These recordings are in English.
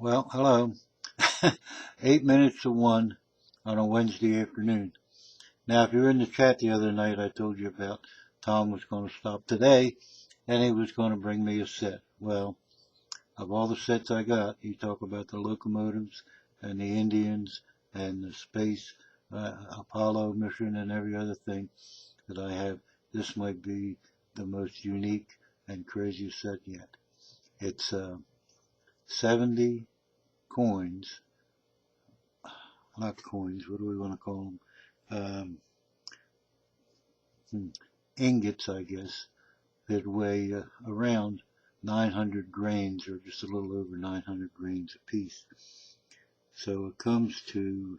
Well, hello. 8 minutes to 1 on a Wednesday afternoon. Now, if you were in the chat the other night, I told you about Tom was going to stop today and he was going to bring me a set. Well, of all the sets I got, you talk about the locomotives and the Indians and the space Apollo mission and every other thing that I have. This might be the most unique and crazy set yet. It's 70 coins, not coins, what do we want to call them? Ingots, I guess, that weigh around 900 grains, or just a little over 900 grains a piece. So it comes to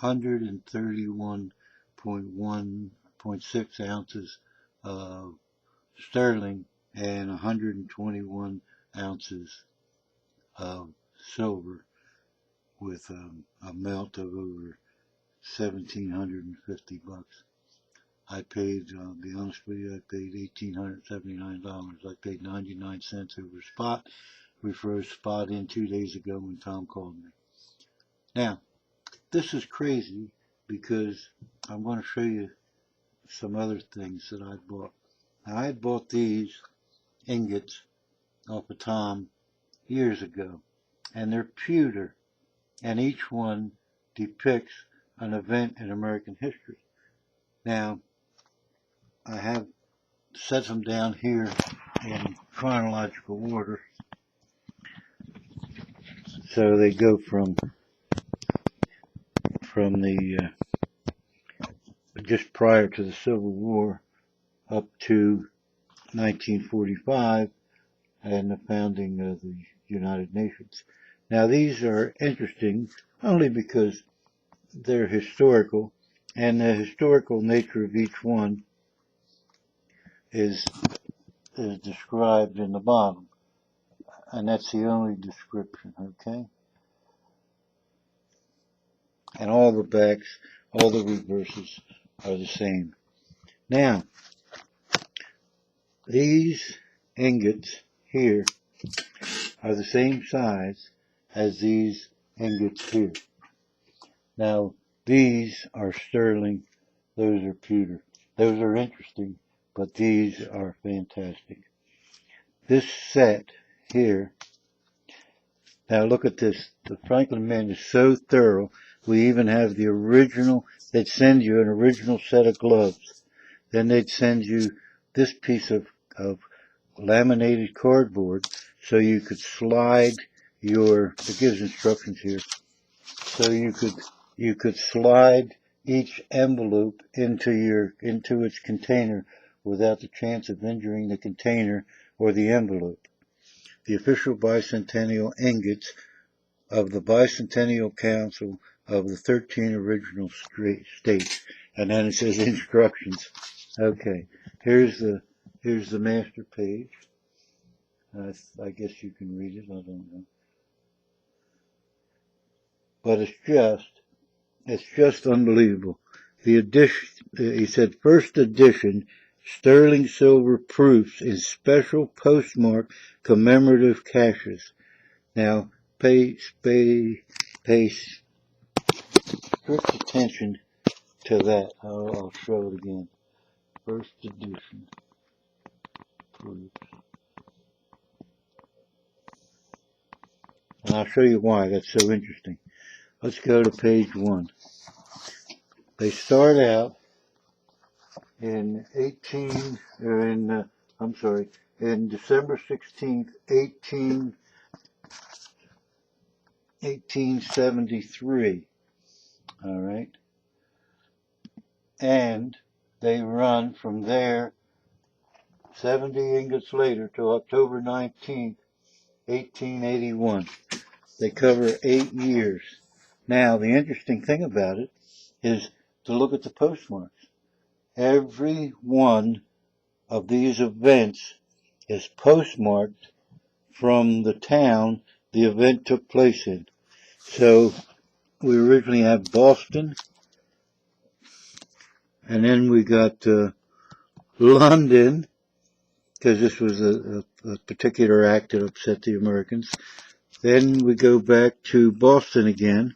131.6 ounces of sterling and 121 ounces of silver, with a melt of over $1,750. I paid, I'll be honest with you, I paid $1,879. I paid 99 cents over spot. We froze spot in 2 days ago when Tom called me. Now, this is crazy because I'm going to show you some other things that I bought. Now, I had bought these ingots off of Tom years ago, and they're pewter, and each one depicts an event in American history. Now, I have set them down here in chronological order, so they go from the just prior to the Civil War up to 1945 and the founding of the United Nations. Now, these are interesting only because they're historical, and the historical nature of each one is described in the bottom, and that's the only description, okay? And all the backs, all the reverses are the same. Now, these ingots here are the same size as these ingots here. Now, these are sterling, those are pewter. Those are interesting, but these are fantastic. This set here, now look at this. The Franklin Mint is so thorough. We even have the original. They'd send you an original set of gloves. Then they'd send you this piece of laminated cardboard so you could slide it gives instructions here, so you could slide each envelope into its container without the chance of injuring the container or the envelope. The official bicentennial ingots of the Bicentennial Council of the 13 original states. And then it says instructions. Okay, here's the master page. I guess you can read it, I don't know. But it's just unbelievable. The edition, he said, first edition sterling silver proofs in special postmark commemorative caches. Now, pay strict attention to that. I'll show it again. First edition proofs. And I'll show you why that's so interesting. Let's go to page 1. They start out in December 16th, 1873. All right. And they run from there 70 ingots later to October 19th, 1881. They cover 8 years. Now, the interesting thing about it is to look at the postmarks. Every one of these events is postmarked from the town the event took place in. So, we originally have Boston, and then we got London, because this was a particular act that upset the Americans. Then we go back to Boston again,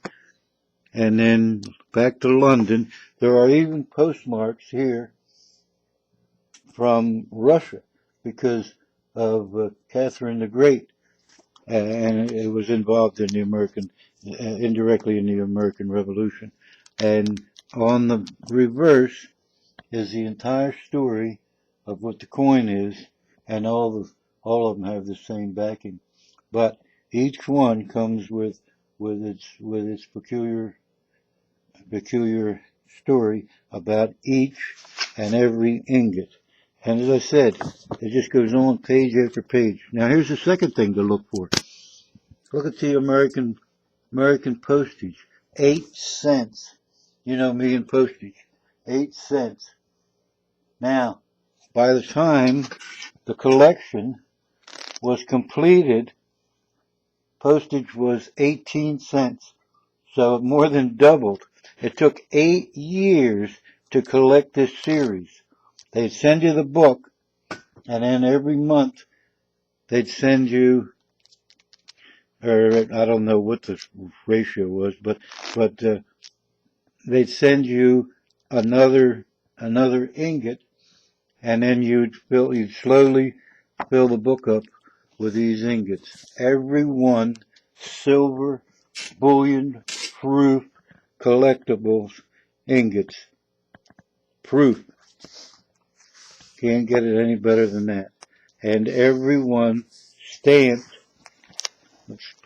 and then back to London. There are even postmarks here from Russia because of Catherine the Great, and it was involved in the American, indirectly in the American Revolution. And on the reverse is the entire story of what the coin is, and all of them have the same backing, but each one comes with its peculiar story about each and every ingot. And as I said, it just goes on page after page. Now here's the second thing to look for. Look at the American postage. 8 cents. You know me and postage. 8 cents. Now, by the time the collection was completed, postage was 18 cents. So it more than doubled. It took 8 years to collect this series. They'd send you the book, and then every month they'd send you, or I don't know what the ratio was, but they'd send you another ingot, and then you'd slowly fill the book up with these ingots. Every one silver, bullion, proof, collectibles, ingots. Proof. Can't get it any better than that. And every one stamped,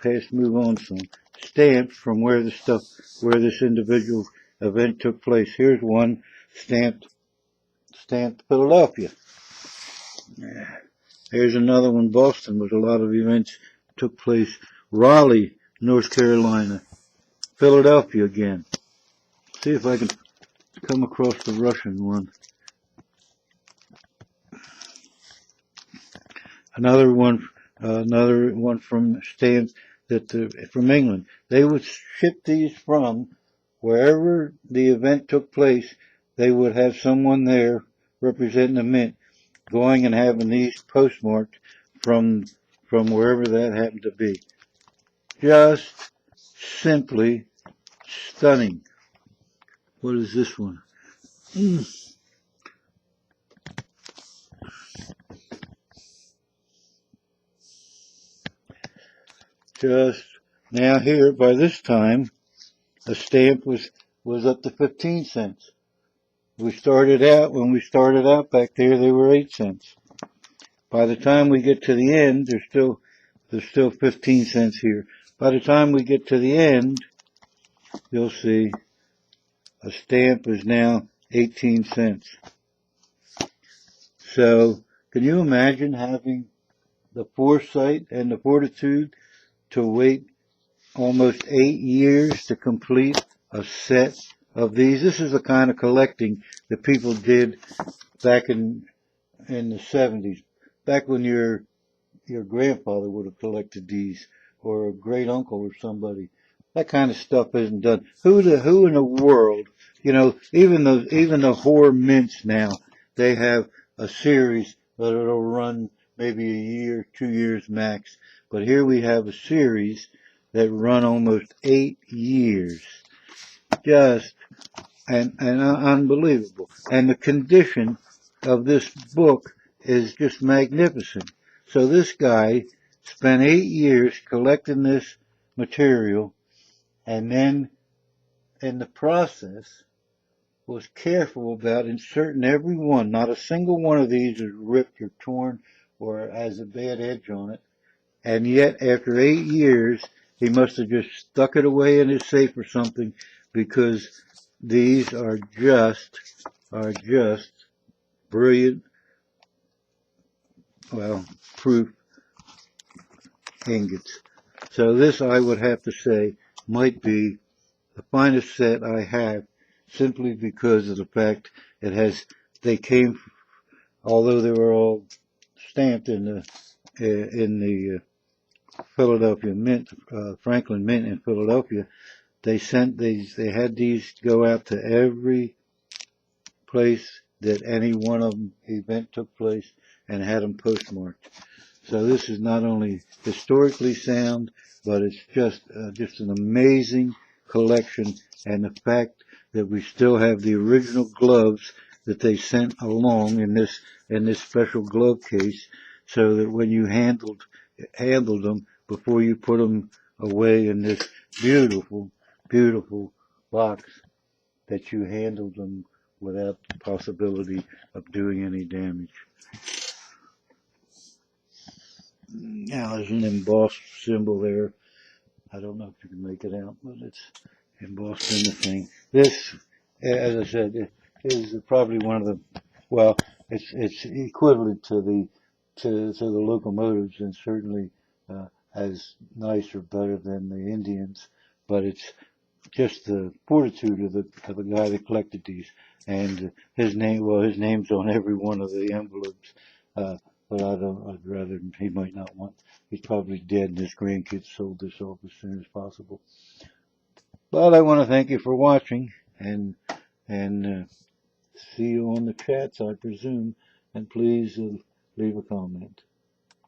let's move on some, stamped from where this individual event took place. Here's one stamped Philadelphia. Here's another one, Boston, with a lot of events took place. Raleigh, North Carolina. Philadelphia again. See if I can come across the Russian one. Another one from stamped from England. They would ship these from wherever the event took place. They would have someone there representing the mint going and having these postmarked from wherever that happened to be. Just simply stunning. What is this one? Just now here, by this time, a stamp was up to 15 cents. When we started out back there, they were 8 cents. By the time we get to the end, there's still 15 cents here. By the time we get to the end, you'll see a stamp is now 18 cents. So, can you imagine having the foresight and the fortitude to wait almost 8 years to complete a set of these? This is the kind of collecting that people did back in the 70s, back when your grandfather would have collected these, or a great uncle or somebody. That kind of stuff isn't done. Who in the world, even the whore mints now, they have a series that'll run maybe a year, 2 years max. But here we have a series that run almost 8 years. Just and unbelievable. And the condition of this book is just magnificent. So this guy spent 8 years collecting this material, and then in the process was careful about inserting every one. Not a single one of these is ripped or torn or has a bad edge on it. And yet, after 8 years, he must have just stuck it away in his safe or something, because these are just brilliant, proof ingots. So this, I would have to say, might be the finest set I have, simply because of the fact they came, although they were all stamped in the Philadelphia Mint, Franklin Mint in Philadelphia. They had these go out to every place that any one of them event took place, and had them postmarked. So this is not only historically sound, but it's just an amazing collection. And the fact that we still have the original gloves that they sent along in this special glove case, so that when you handled them before you put them away in this beautiful, beautiful box, that you handled them without the possibility of doing any damage. Now there's an embossed symbol there. I don't know if you can make it out, but it's embossed in the thing. This, as I said, is probably one of the, well, it's equivalent to the locomotives, and certainly as nice or better than the Indians, but it's just the fortitude of the guy that collected these, and his name's on every one of the envelopes. But I'd rather, he might not want, he's probably dead and his grandkids sold this off as soon as possible. But I want to thank you for watching, and see you on the chats, I presume, and please leave a comment.